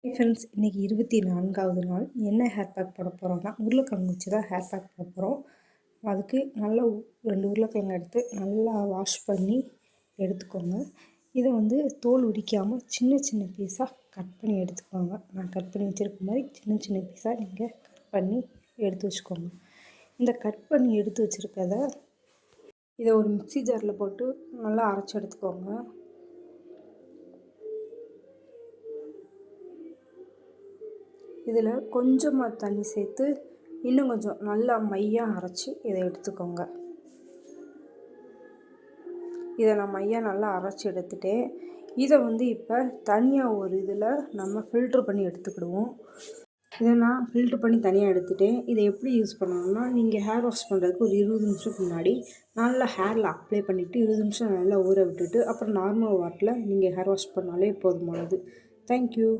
Friends, இன்றைக்கி 24வது நாள். என்ன ஹேர் பேக் போட போகிறோம்னா, உருளைக்கிழங்கு வச்சு தான் ஹேர் பேக் போட போகிறோம். அதுக்கு நல்லா 2 உருளைக்கிழங்கு எடுத்து நல்லா வாஷ் பண்ணி எடுத்துக்கோங்க. இதை தோல் உரிக்காமல் சின்ன சின்ன பீஸாக கட் பண்ணி எடுத்துக்கோங்க. நான் கட் பண்ணி வச்சுருக்க மாதிரி சின்ன சின்ன பீஸாக நீங்கள் கட் பண்ணி எடுத்து வச்சுக்கோங்க. இந்த கட் பண்ணி எடுத்து வச்சுருக்கதை இதை ஒரு மிக்ஸி ஜாரில் போட்டு நல்லா அரைச்சி எடுத்துக்கோங்க. இதில் கொஞ்சமாக தண்ணி சேர்த்து இன்னும் கொஞ்சம் நல்லா மையாக அரைச்சி இதை எடுத்துக்கோங்க. இதை நான் மையாக நல்லா அரைச்சி எடுத்துட்டேன். இதை இப்போ தனியாக ஒரு இதில் நம்ம ஃபில்ட்ரு பண்ணி எடுத்துக்கிடுவோம். இதை நான் ஃபில்ட்ரு பண்ணி தனியாக எடுத்துட்டேன். இதை எப்படி யூஸ் பண்ணணும்னா, நீங்கள் ஹேர் வாஷ் பண்ணுறதுக்கு ஒரு 20 நிமிஷத்துக்கு முன்னாடி நல்லா ஹேரில் அப்ளை பண்ணிவிட்டு 20 நிமிஷம் நல்லா ஊற விட்டுட்டு அப்புறம் நார்மல் வாட்டரில் நீங்கள் ஹேர் வாஷ் பண்ணாலே போதுமானது. தேங்க்யூ.